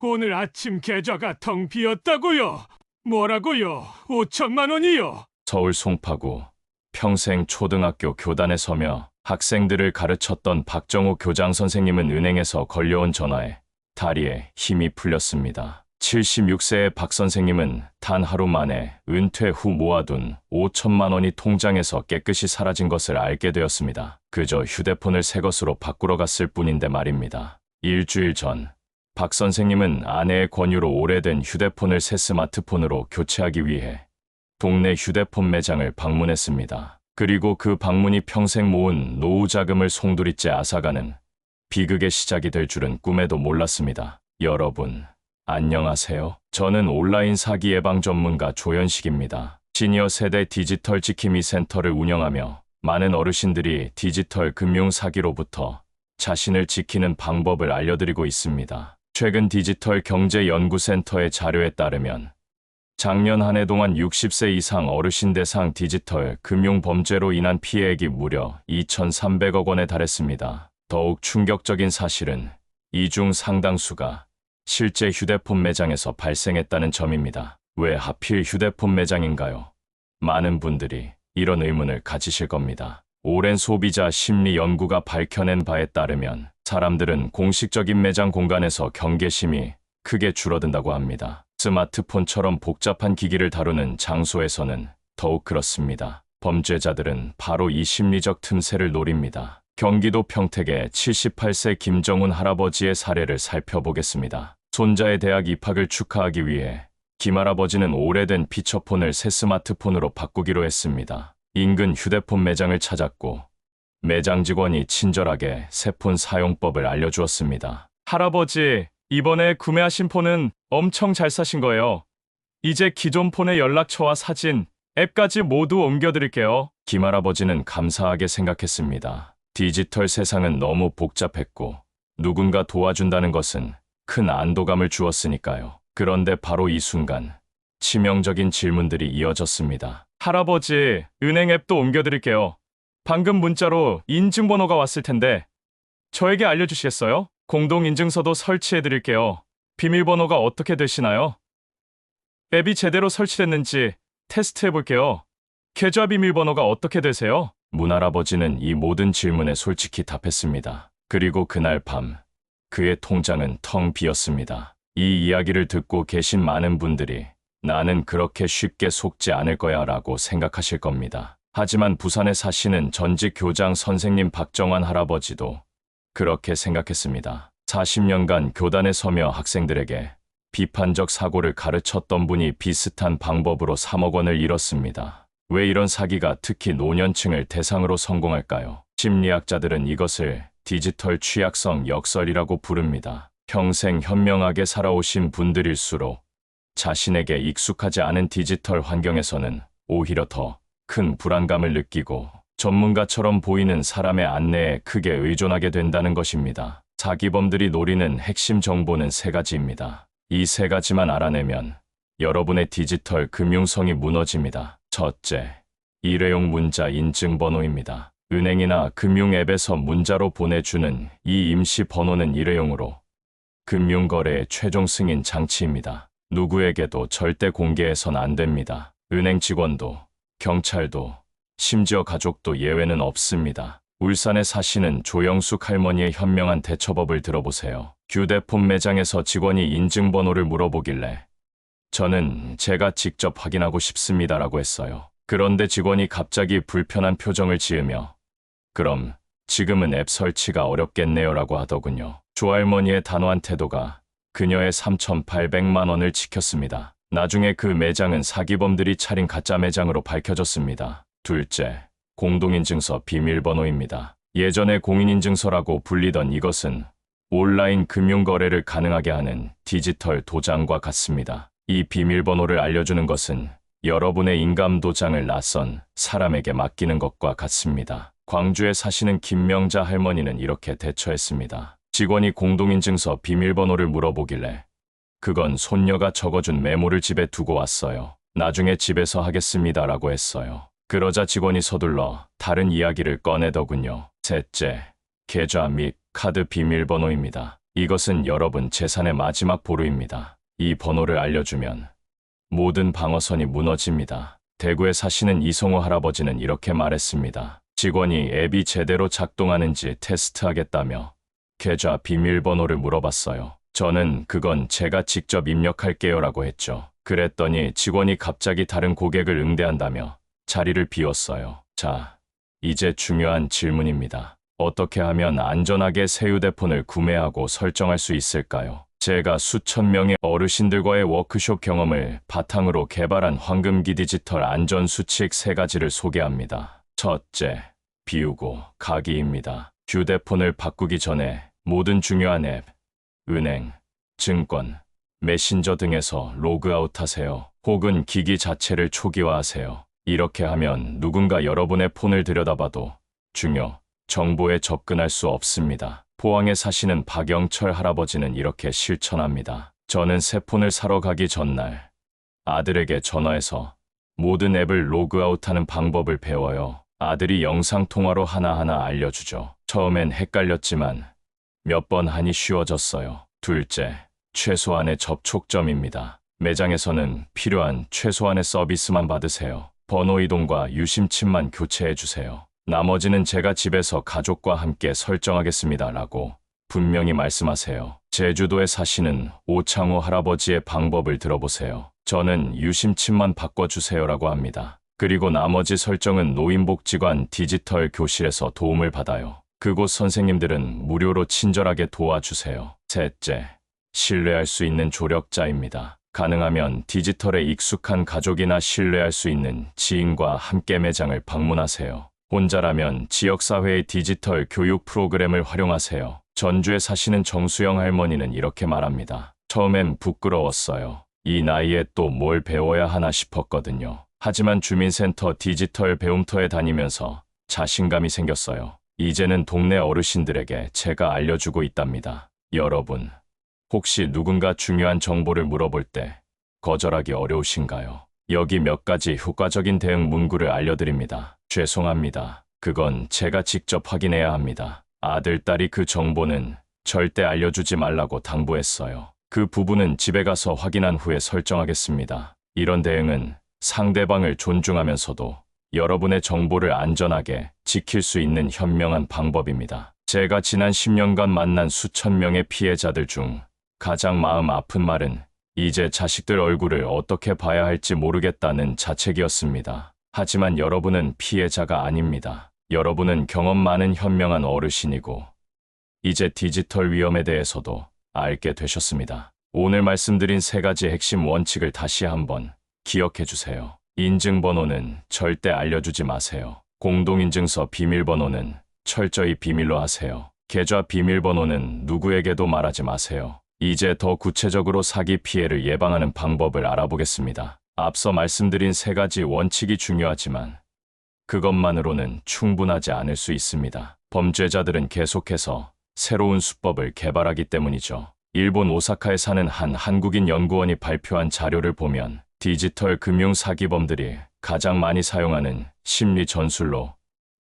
오늘 아침 계좌가 텅 비었다고요? 뭐라고요? 5천만 원이요? 서울 송파구 평생 초등학교 교단에 서며 학생들을 가르쳤던 박정호 교장 선생님은 은행에서 걸려온 전화에 다리에 힘이 풀렸습니다. 76세의 박 선생님은 단 하루 만에 은퇴 후 모아둔 5천만 원이 통장에서 깨끗이 사라진 것을 알게 되었습니다. 그저 휴대폰을 새 것으로 바꾸러 갔을 뿐인데 말입니다. 일주일 전 박 선생님은 아내의 권유로 오래된 휴대폰을 새 스마트폰으로 교체하기 위해 동네 휴대폰 매장을 방문했습니다. 그리고 그 방문이 평생 모은 노후 자금을 송두리째 앗아가는 비극의 시작이 될 줄은 꿈에도 몰랐습니다. 여러분, 안녕하세요. 저는 온라인 사기 예방 전문가 조현식입니다. 시니어 세대 디지털 지킴이 센터를 운영하며 많은 어르신들이 디지털 금융 사기로부터 자신을 지키는 방법을 알려드리고 있습니다. 최근 디지털 경제연구센터의 자료에 따르면 작년 한 해 동안 60세 이상 어르신 대상 디지털 금융 범죄로 인한 피해액이 무려 2,300억 원에 달했습니다. 더욱 충격적인 사실은 이 중 상당수가 실제 휴대폰 매장에서 발생했다는 점입니다. 왜 하필 휴대폰 매장인가요? 많은 분들이 이런 의문을 가지실 겁니다. 오랜 소비자 심리 연구가 밝혀낸 바에 따르면 사람들은 공식적인 매장 공간에서 경계심이 크게 줄어든다고 합니다. 스마트폰처럼 복잡한 기기를 다루는 장소에서는 더욱 그렇습니다. 범죄자들은 바로 이 심리적 틈새를 노립니다. 경기도 평택의 78세 김정훈 할아버지의 사례를 살펴보겠습니다. 손자의 대학 입학을 축하하기 위해 김할아버지는 오래된 피처폰을 새 스마트폰으로 바꾸기로 했습니다. 인근 휴대폰 매장을 찾았고 매장 직원이 친절하게 새 폰 사용법을 알려주었습니다. 할아버지, 이번에 구매하신 폰은 엄청 잘 사신 거예요. 이제 기존 폰의 연락처와 사진, 앱까지 모두 옮겨드릴게요. 김할아버지는 감사하게 생각했습니다. 디지털 세상은 너무 복잡했고 누군가 도와준다는 것은 큰 안도감을 주었으니까요. 그런데 바로 이 순간 치명적인 질문들이 이어졌습니다. 할아버지, 은행 앱도 옮겨드릴게요. 방금 문자로 인증번호가 왔을 텐데 저에게 알려주시겠어요? 공동인증서도 설치해드릴게요. 비밀번호가 어떻게 되시나요? 앱이 제대로 설치됐는지 테스트해볼게요. 계좌 비밀번호가 어떻게 되세요? 문할아버지는 이 모든 질문에 솔직히 답했습니다. 그리고 그날 밤 그의 통장은 텅 비었습니다. 이 이야기를 듣고 계신 많은 분들이 나는 그렇게 쉽게 속지 않을 거야 라고 생각하실 겁니다. 하지만 부산에 사시는 전직 교장 선생님 박정환 할아버지도 그렇게 생각했습니다. 40년간 교단에 서며 학생들에게 비판적 사고를 가르쳤던 분이 비슷한 방법으로 3억 원을 잃었습니다. 왜 이런 사기가 특히 노년층을 대상으로 성공할까요? 심리학자들은 이것을 디지털 취약성 역설이라고 부릅니다. 평생 현명하게 살아오신 분들일수록 자신에게 익숙하지 않은 디지털 환경에서는 오히려 더 큰 불안감을 느끼고 전문가처럼 보이는 사람의 안내에 크게 의존하게 된다는 것입니다. 사기범들이 노리는 핵심 정보는 세 가지입니다. 이 세 가지만 알아내면 여러분의 디지털 금융성이 무너집니다. 첫째, 일회용 문자 인증번호입니다. 은행이나 금융앱에서 문자로 보내주는 이 임시 번호는 일회용으로 금융거래의 최종 승인 장치입니다. 누구에게도 절대 공개해선 안 됩니다. 은행 직원도, 경찰도, 심지어 가족도 예외는 없습니다. 울산에 사시는 조영숙 할머니의 현명한 대처법을 들어보세요. 휴대폰 매장에서 직원이 인증번호를 물어보길래 저는 제가 직접 확인하고 싶습니다라고 했어요. 그런데 직원이 갑자기 불편한 표정을 지으며 그럼 지금은 앱 설치가 어렵겠네요라고 하더군요. 조할머니의 단호한 태도가 그녀의 3,800만 원을 지켰습니다. 나중에 그 매장은 사기범들이 차린 가짜 매장으로 밝혀졌습니다. 둘째, 공동인증서 비밀번호입니다. 예전에 공인인증서라고 불리던 이것은 온라인 금융거래를 가능하게 하는 디지털 도장과 같습니다. 이 비밀번호를 알려주는 것은 여러분의 인감도장을 낯선 사람에게 맡기는 것과 같습니다. 광주에 사시는 김명자 할머니는 이렇게 대처했습니다. 직원이 공동인증서 비밀번호를 물어보길래 그건 손녀가 적어준 메모를 집에 두고 왔어요. 나중에 집에서 하겠습니다라고 했어요. 그러자 직원이 서둘러 다른 이야기를 꺼내더군요. 셋째, 계좌 및 카드 비밀번호입니다. 이것은 여러분 재산의 마지막 보루입니다. 이 번호를 알려주면 모든 방어선이 무너집니다. 대구에 사시는 이성호 할아버지는 이렇게 말했습니다. 직원이 앱이 제대로 작동하는지 테스트하겠다며 계좌 비밀번호를 물어봤어요. 저는 그건 제가 직접 입력할게요라고 했죠. 그랬더니 직원이 갑자기 다른 고객을 응대한다며 자리를 비웠어요. 자, 이제 중요한 질문입니다. 어떻게 하면 안전하게 새 휴대폰을 구매하고 설정할 수 있을까요? 제가 수천 명의 어르신들과의 워크숍 경험을 바탕으로 개발한 황금기 디지털 안전수칙 3가지를 소개합니다. 첫째, 비우고 가기입니다. 휴대폰을 바꾸기 전에 모든 중요한 앱, 은행, 증권, 메신저 등에서 로그아웃하세요. 혹은 기기 자체를 초기화하세요. 이렇게 하면 누군가 여러분의 폰을 들여다봐도 중요 정보에 접근할 수 없습니다. 포항에 사시는 박영철 할아버지는 이렇게 실천합니다. 저는 새 폰을 사러 가기 전날 아들에게 전화해서 모든 앱을 로그아웃하는 방법을 배워요. 아들이 영상통화로 하나하나 알려주죠. 처음엔 헷갈렸지만 몇 번 하니 쉬워졌어요. 둘째, 최소한의 접촉점입니다. 매장에서는 필요한 최소한의 서비스만 받으세요. 번호 이동과 유심칩만 교체해주세요. 나머지는 제가 집에서 가족과 함께 설정하겠습니다. 라고 분명히 말씀하세요. 제주도에 사시는 오창호 할아버지의 방법을 들어보세요. 저는 유심칩만 바꿔주세요. 라고 합니다. 그리고 나머지 설정은 노인복지관 디지털 교실에서 도움을 받아요. 그곳 선생님들은 무료로 친절하게 도와주세요. 셋째, 신뢰할 수 있는 조력자입니다. 가능하면 디지털에 익숙한 가족이나 신뢰할 수 있는 지인과 함께 매장을 방문하세요. 혼자라면 지역사회의 디지털 교육 프로그램을 활용하세요. 전주에 사시는 정수영 할머니는 이렇게 말합니다. 처음엔 부끄러웠어요. 이 나이에 또 뭘 배워야 하나 싶었거든요. 하지만 주민센터 디지털 배움터에 다니면서 자신감이 생겼어요. 이제는 동네 어르신들에게 제가 알려주고 있답니다. 여러분, 혹시 누군가 중요한 정보를 물어볼 때 거절하기 어려우신가요? 여기 몇 가지 효과적인 대응 문구를 알려드립니다. 죄송합니다. 그건 제가 직접 확인해야 합니다. 아들, 딸이 그 정보는 절대 알려주지 말라고 당부했어요. 그 부분은 집에 가서 확인한 후에 설정하겠습니다. 이런 대응은 상대방을 존중하면서도 여러분의 정보를 안전하게 지킬 수 있는 현명한 방법입니다. 제가 지난 10년간 만난 수천 명의 피해자들 중 가장 마음 아픈 말은 이제 자식들 얼굴을 어떻게 봐야 할지 모르겠다는 자책이었습니다. 하지만 여러분은 피해자가 아닙니다. 여러분은 경험 많은 현명한 어르신이고 이제 디지털 위험에 대해서도 알게 되셨습니다. 오늘 말씀드린 3가지 핵심 원칙을 다시 한번 기억해 주세요. 인증번호는 절대 알려주지 마세요. 공동인증서 비밀번호는 철저히 비밀로 하세요. 계좌 비밀번호는 누구에게도 말하지 마세요. 이제 더 구체적으로 사기 피해를 예방하는 방법을 알아보겠습니다. 앞서 말씀드린 3가지 원칙이 중요하지만 그것만으로는 충분하지 않을 수 있습니다. 범죄자들은 계속해서 새로운 수법을 개발하기 때문이죠. 일본 오사카에 사는 한 한국인 연구원이 발표한 자료를 보면 디지털 금융 사기범들이 가장 많이 사용하는 심리 전술로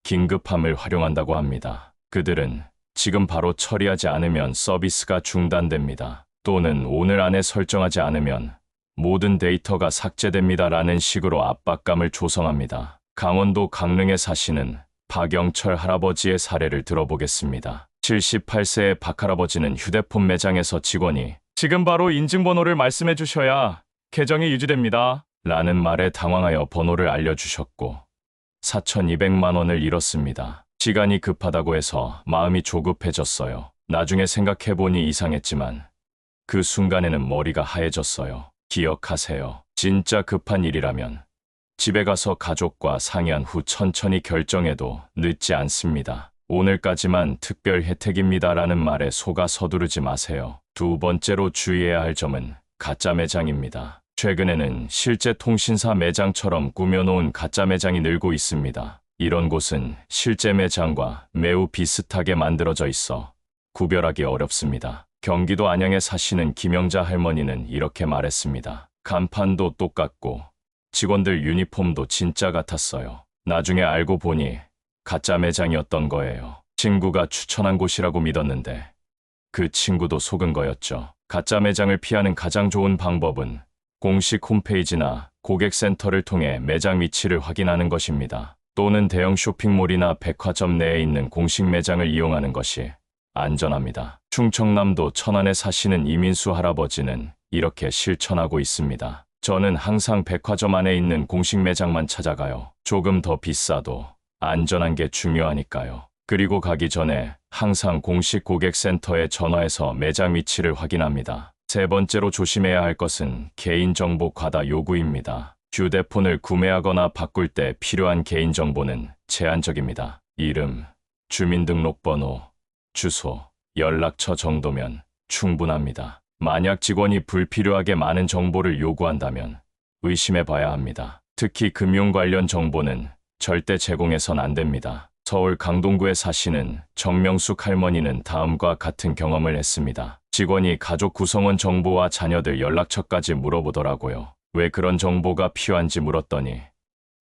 긴급함을 활용한다고 합니다. 그들은 지금 바로 처리하지 않으면 서비스가 중단됩니다. 또는 오늘 안에 설정하지 않으면 모든 데이터가 삭제됩니다. 라는 식으로 압박감을 조성합니다. 강원도 강릉에 사시는 박영철 할아버지의 사례를 들어보겠습니다. 78세의 박 할아버지는 휴대폰 매장에서 직원이 지금 바로 인증번호를 말씀해 주셔야 계정이 유지됩니다. 라는 말에 당황하여 번호를 알려주셨고 4,200만 원을 잃었습니다. 시간이 급하다고 해서 마음이 조급해졌어요. 나중에 생각해보니 이상했지만 그 순간에는 머리가 하얘졌어요. 기억하세요. 진짜 급한 일이라면 집에 가서 가족과 상의한 후 천천히 결정해도 늦지 않습니다. 오늘까지만 특별 혜택입니다. 라는 말에 속아 서두르지 마세요. 두 번째로 주의해야 할 점은 가짜 매장입니다. 최근에는 실제 통신사 매장처럼 꾸며놓은 가짜 매장이 늘고 있습니다. 이런 곳은 실제 매장과 매우 비슷하게 만들어져 있어 구별하기 어렵습니다. 경기도 안양에 사시는 김영자 할머니는 이렇게 말했습니다. 간판도 똑같고 직원들 유니폼도 진짜 같았어요. 나중에 알고 보니 가짜 매장이었던 거예요. 친구가 추천한 곳이라고 믿었는데 그 친구도 속은 거였죠. 가짜 매장을 피하는 가장 좋은 방법은 공식 홈페이지나 고객센터를 통해 매장 위치를 확인하는 것입니다. 또는 대형 쇼핑몰이나 백화점 내에 있는 공식 매장을 이용하는 것이 안전합니다. 충청남도 천안에 사시는 이민수 할아버지는 이렇게 실천하고 있습니다. 저는 항상 백화점 안에 있는 공식 매장만 찾아가요. 조금 더 비싸도 안전한 게 중요하니까요. 그리고 가기 전에 항상 공식 고객센터에 전화해서 매장 위치를 확인합니다. 세 번째로 조심해야 할 것은 개인정보 과다 요구입니다. 휴대폰을 구매하거나 바꿀 때 필요한 개인정보는 제한적입니다. 이름, 주민등록번호, 주소, 연락처 정도면 충분합니다. 만약 직원이 불필요하게 많은 정보를 요구한다면 의심해 봐야 합니다. 특히 금융 관련 정보는 절대 제공해선 안 됩니다. 서울 강동구에 사시는 정명숙 할머니는 다음과 같은 경험을 했습니다. 직원이 가족 구성원 정보와 자녀들 연락처까지 물어보더라고요. 왜 그런 정보가 필요한지 물었더니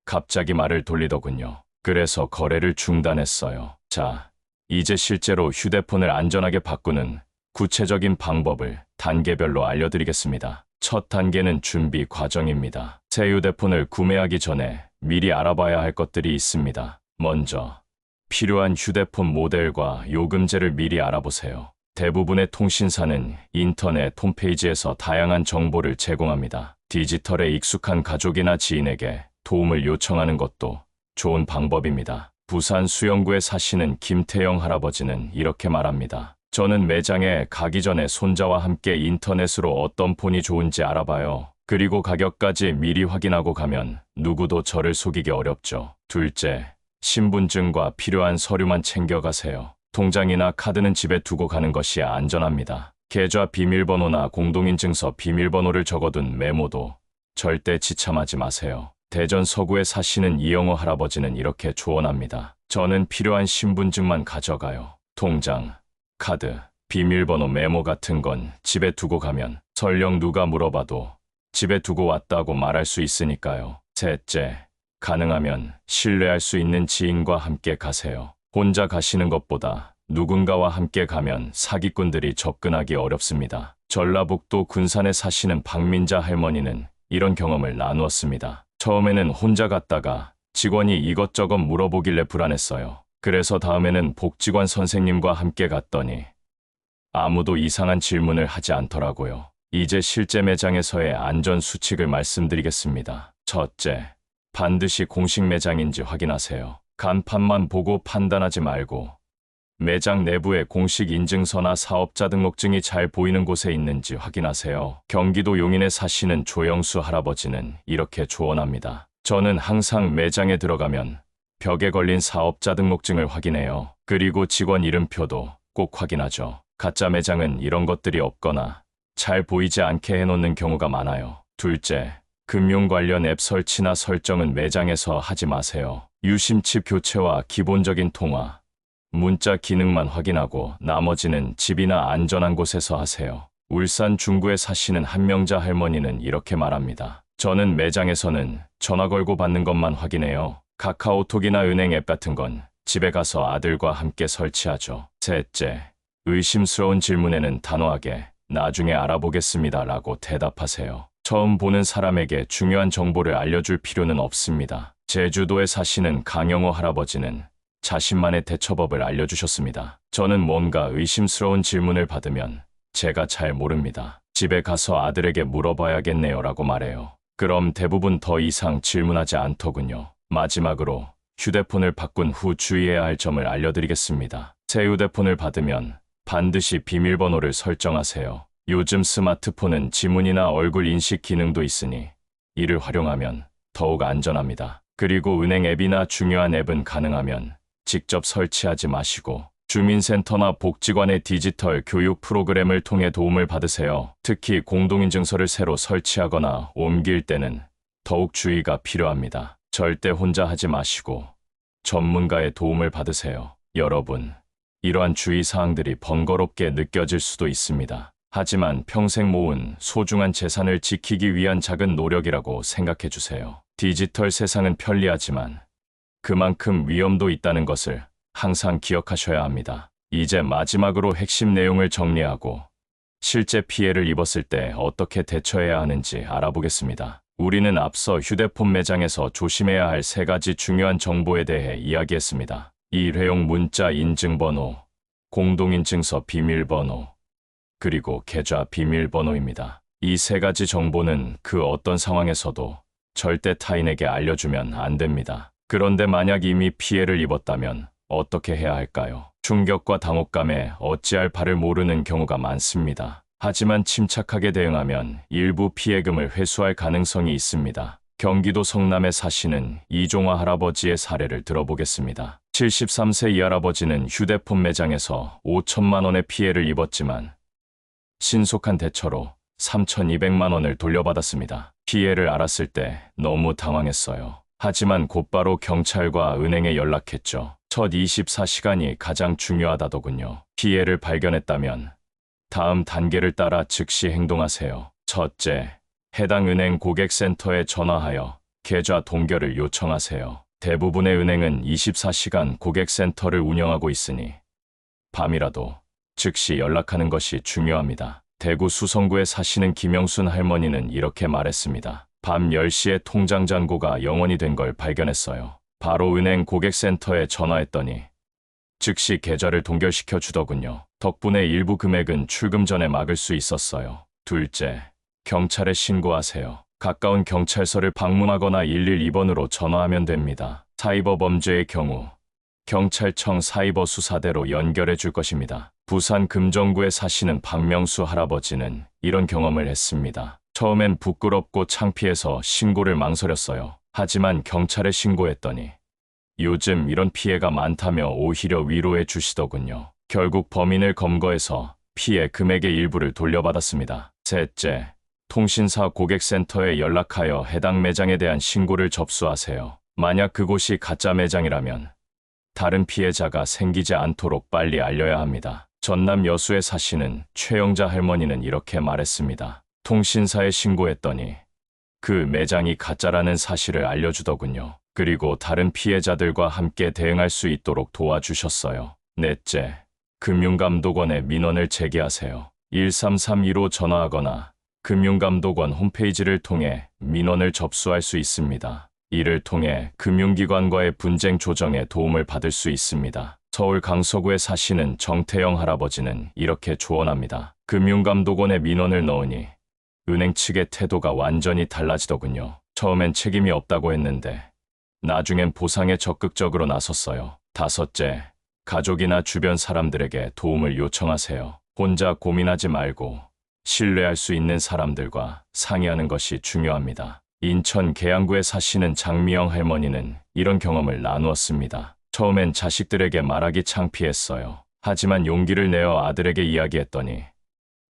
갑자기 말을 돌리더군요. 그래서 거래를 중단했어요. 자, 이제 실제로 휴대폰을 안전하게 바꾸는 구체적인 방법을 단계별로 알려드리겠습니다. 첫 단계는 준비 과정입니다. 새 휴대폰을 구매하기 전에 미리 알아봐야 할 것들이 있습니다. 먼저 필요한 휴대폰 모델과 요금제를 미리 알아보세요. 대부분의 통신사는 인터넷 홈페이지에서 다양한 정보를 제공합니다. 디지털에 익숙한 가족이나 지인에게 도움을 요청하는 것도 좋은 방법입니다. 부산 수영구에 사시는 김태영 할아버지는 이렇게 말합니다. 저는 매장에 가기 전에 손자와 함께 인터넷으로 어떤 폰이 좋은지 알아봐요. 그리고 가격까지 미리 확인하고 가면 누구도 저를 속이기 어렵죠. 둘째, 신분증과 필요한 서류만 챙겨가세요. 통장이나 카드는 집에 두고 가는 것이 안전합니다. 계좌 비밀번호나 공동인증서 비밀번호를 적어둔 메모도 절대 지참하지 마세요. 대전 서구에 사시는 이영호 할아버지는 이렇게 조언합니다. 저는 필요한 신분증만 가져가요. 통장, 카드, 비밀번호 메모 같은 건 집에 두고 가면 설령 누가 물어봐도 집에 두고 왔다고 말할 수 있으니까요. 셋째, 가능하면 신뢰할 수 있는 지인과 함께 가세요. 혼자 가시는 것보다 누군가와 함께 가면 사기꾼들이 접근하기 어렵습니다. 전라북도 군산에 사시는 박민자 할머니는 이런 경험을 나누었습니다. 처음에는 혼자 갔다가 직원이 이것저것 물어보길래 불안했어요. 그래서 다음에는 복지관 선생님과 함께 갔더니 아무도 이상한 질문을 하지 않더라고요. 이제 실제 매장에서의 안전 수칙을 말씀드리겠습니다. 첫째, 반드시 공식 매장인지 확인하세요. 간판만 보고 판단하지 말고 매장 내부에 공식 인증서나 사업자 등록증이 잘 보이는 곳에 있는지 확인하세요. 경기도 용인에 사시는 조영수 할아버지는 이렇게 조언합니다. 저는 항상 매장에 들어가면 벽에 걸린 사업자 등록증을 확인해요. 그리고 직원 이름표도 꼭 확인하죠. 가짜 매장은 이런 것들이 없거나 잘 보이지 않게 해놓는 경우가 많아요. 둘째, 금융 관련 앱 설치나 설정은 매장에서 하지 마세요. 유심칩 교체와 기본적인 통화, 문자 기능만 확인하고 나머지는 집이나 안전한 곳에서 하세요. 울산 중구에 사시는 한명자 할머니는 이렇게 말합니다. 저는 매장에서는 전화 걸고 받는 것만 확인해요. 카카오톡이나 은행 앱 같은 건 집에 가서 아들과 함께 설치하죠. 셋째, 의심스러운 질문에는 단호하게 나중에 알아보겠습니다 라고 대답하세요. 처음 보는 사람에게 중요한 정보를 알려줄 필요는 없습니다. 제주도에 사시는 강영호 할아버지는 자신만의 대처법을 알려주셨습니다. 저는 뭔가 의심스러운 질문을 받으면 제가 잘 모릅니다. 집에 가서 아들에게 물어봐야겠네요 라고 말해요. 그럼 대부분 더 이상 질문하지 않더군요. 마지막으로 휴대폰을 바꾼 후 주의해야 할 점을 알려드리겠습니다. 새 휴대폰을 받으면 반드시 비밀번호를 설정하세요. 요즘 스마트폰은 지문이나 얼굴 인식 기능도 있으니 이를 활용하면 더욱 안전합니다. 그리고 은행 앱이나 중요한 앱은 가능하면 직접 설치하지 마시고 주민센터나 복지관의 디지털 교육 프로그램을 통해 도움을 받으세요. 특히 공동인증서를 새로 설치하거나 옮길 때는 더욱 주의가 필요합니다. 절대 혼자 하지 마시고 전문가의 도움을 받으세요. 여러분, 이러한 주의사항들이 번거롭게 느껴질 수도 있습니다. 하지만 평생 모은 소중한 재산을 지키기 위한 작은 노력이라고 생각해 주세요. 디지털 세상은 편리하지만 그만큼 위험도 있다는 것을 항상 기억하셔야 합니다. 이제 마지막으로 핵심 내용을 정리하고 실제 피해를 입었을 때 어떻게 대처해야 하는지 알아보겠습니다. 우리는 앞서 휴대폰 매장에서 조심해야 할 3가지 중요한 정보에 대해 이야기했습니다. 일회용 문자 인증번호, 공동인증서 비밀번호, 그리고 계좌 비밀번호입니다. 이 3가지 정보는 그 어떤 상황에서도 절대 타인에게 알려주면 안 됩니다. 그런데 만약 이미 피해를 입었다면 어떻게 해야 할까요? 충격과 당혹감에 어찌할 바를 모르는 경우가 많습니다. 하지만 침착하게 대응하면 일부 피해금을 회수할 가능성이 있습니다. 경기도 성남에 사시는 이종화 할아버지의 사례를 들어보겠습니다. 73세 이 할아버지는 휴대폰 매장에서 5천만 원의 피해를 입었지만 신속한 대처로 3,200만 원을 돌려받았습니다. 피해를 알았을 때 너무 당황했어요. 하지만 곧바로 경찰과 은행에 연락했죠. 첫 24시간이 가장 중요하다더군요. 피해를 발견했다면 다음 단계를 따라 즉시 행동하세요. 첫째, 해당 은행 고객센터에 전화하여 계좌 동결을 요청하세요. 대부분의 은행은 24시간 고객센터를 운영하고 있으니 밤이라도 즉시 연락하는 것이 중요합니다. 대구 수성구에 사시는 김영순 할머니는 이렇게 말했습니다. 밤 10시에 통장 잔고가 영원이 된 걸 발견했어요. 바로 은행 고객센터에 전화했더니 즉시 계좌를 동결시켜 주더군요. 덕분에 일부 금액은 출금 전에 막을 수 있었어요. 둘째, 경찰에 신고하세요. 가까운 경찰서를 방문하거나 112번으로 전화하면 됩니다. 사이버 범죄의 경우 경찰청 사이버 수사대로 연결해 줄 것입니다. 부산 금정구에 사시는 박명수 할아버지는 이런 경험을 했습니다. 처음엔 부끄럽고 창피해서 신고를 망설였어요. 하지만 경찰에 신고했더니 요즘 이런 피해가 많다며 오히려 위로해 주시더군요. 결국 범인을 검거해서 피해 금액의 일부를 돌려받았습니다. 셋째, 통신사 고객센터에 연락하여 해당 매장에 대한 신고를 접수하세요. 만약 그곳이 가짜 매장이라면 다른 피해자가 생기지 않도록 빨리 알려야 합니다. 전남 여수에 사시는 최영자 할머니는 이렇게 말했습니다. 통신사에 신고했더니 그 매장이 가짜라는 사실을 알려주더군요. 그리고 다른 피해자들과 함께 대응할 수 있도록 도와주셨어요. 넷째, 금융감독원에 민원을 제기하세요. 13315 전화하거나 금융감독원 홈페이지를 통해 민원을 접수할 수 있습니다. 이를 통해 금융기관과의 분쟁 조정에 도움을 받을 수 있습니다. 서울 강서구에 사시는 정태영 할아버지는 이렇게 조언합니다. 금융감독원에 민원을 넣으니 은행 측의 태도가 완전히 달라지더군요. 처음엔 책임이 없다고 했는데 나중엔 보상에 적극적으로 나섰어요. 다섯째, 가족이나 주변 사람들에게 도움을 요청하세요. 혼자 고민하지 말고 신뢰할 수 있는 사람들과 상의하는 것이 중요합니다. 인천 계양구에 사시는 장미영 할머니는 이런 경험을 나누었습니다. 처음엔 자식들에게 말하기 창피했어요. 하지만 용기를 내어 아들에게 이야기했더니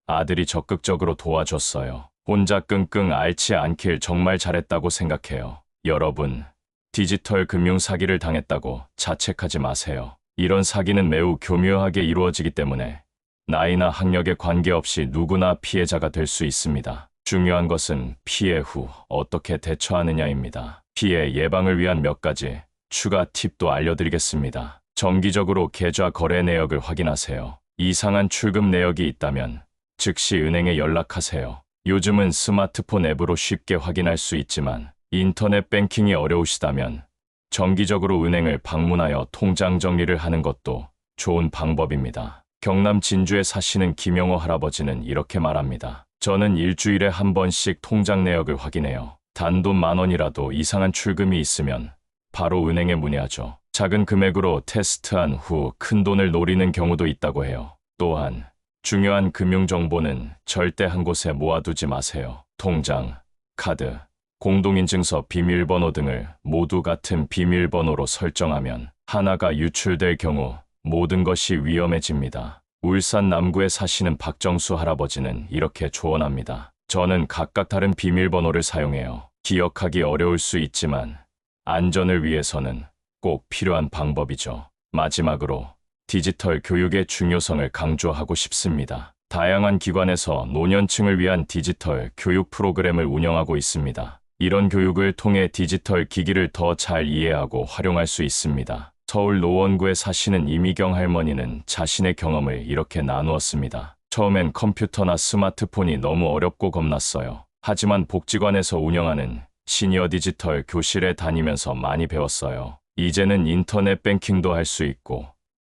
아들이 적극적으로 도와줬어요. 혼자 끙끙 앓지 않길 정말 잘했다고 생각해요. 여러분, 디지털 금융 사기를 당했다고 자책하지 마세요. 이런 사기는 매우 교묘하게 이루어지기 때문에 나이나 학력에 관계없이 누구나 피해자가 될 수 있습니다. 중요한 것은 피해 후 어떻게 대처하느냐입니다. 피해 예방을 위한 몇 가지 추가 팁도 알려드리겠습니다. 정기적으로 계좌 거래 내역을 확인하세요. 이상한 출금 내역이 있다면 즉시 은행에 연락하세요. 요즘은 스마트폰 앱으로 쉽게 확인할 수 있지만 인터넷 뱅킹이 어려우시다면 정기적으로 은행을 방문하여 통장 정리를 하는 것도 좋은 방법입니다. 경남 진주에 사시는 김영호 할아버지는 이렇게 말합니다. 저는 일주일에 한 번씩 통장 내역을 확인해요. 단돈 10,000원이라도 이상한 출금이 있으면 바로 은행에 문의하죠. 작은 금액으로 테스트한 후 큰 돈을 노리는 경우도 있다고 해요. 또한 중요한 금융정보는 절대 한 곳에 모아두지 마세요. 통장, 카드, 공동인증서 비밀번호 등을 모두 같은 비밀번호로 설정하면 하나가 유출될 경우 모든 것이 위험해집니다. 울산 남구에 사시는 박정수 할아버지는 이렇게 조언합니다. 저는 각각 다른 비밀번호를 사용해요. 기억하기 어려울 수 있지만 안전을 위해서는 꼭 필요한 방법이죠. 마지막으로 디지털 교육의 중요성을 강조하고 싶습니다. 다양한 기관에서 노년층을 위한 디지털 교육 프로그램을 운영하고 있습니다. 이런 교육을 통해 디지털 기기를 더 잘 이해하고 활용할 수 있습니다. 서울 노원구에 사시는 이미경 할머니는 자신의 경험을 이렇게 나누었습니다. 처음엔 컴퓨터나 스마트폰이 너무 어렵고 겁났어요. 하지만 복지관에서 운영하는 시니어 디지털 교실에 다니면서 많이 배웠어요. 이제는 인터넷 뱅킹도 할 수 있고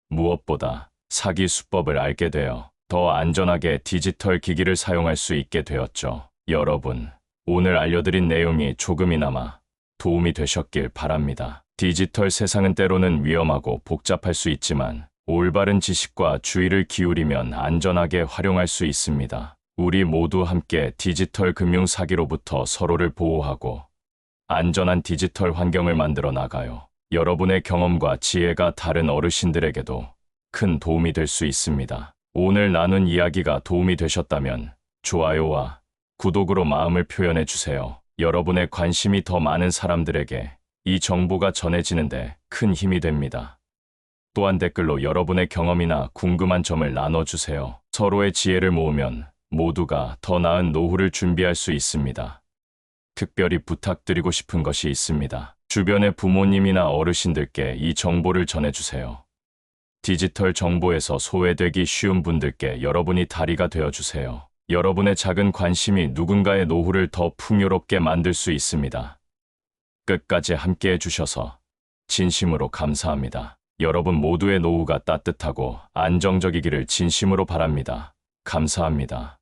무엇보다 사기 수법을 알게 되어 더 안전하게 디지털 기기를 사용할 수 있게 되었죠. 여러분, 오늘 알려드린 내용이 조금이나마 도움이 되셨길 바랍니다. 디지털 세상은 때로는 위험하고 복잡할 수 있지만 올바른 지식과 주의를 기울이면 안전하게 활용할 수 있습니다. 우리 모두 함께 디지털 금융 사기로부터 서로를 보호하고 안전한 디지털 환경을 만들어 나가요. 여러분의 경험과 지혜가 다른 어르신들에게도 큰 도움이 될 수 있습니다. 오늘 나눈 이야기가 도움이 되셨다면 좋아요와 구독으로 마음을 표현해 주세요. 여러분의 관심이 더 많은 사람들에게 이 정보가 전해지는데 큰 힘이 됩니다. 또한 댓글로 여러분의 경험이나 궁금한 점을 나눠주세요. 서로의 지혜를 모으면 모두가 더 나은 노후를 준비할 수 있습니다. 특별히 부탁드리고 싶은 것이 있습니다. 주변의 부모님이나 어르신들께 이 정보를 전해주세요. 디지털 정보에서 소외되기 쉬운 분들께 여러분이 다리가 되어주세요. 여러분의 작은 관심이 누군가의 노후를 더 풍요롭게 만들 수 있습니다. 끝까지 함께 해주셔서 진심으로 감사합니다. 여러분 모두의 노후가 따뜻하고 안정적이기를 진심으로 바랍니다. 감사합니다.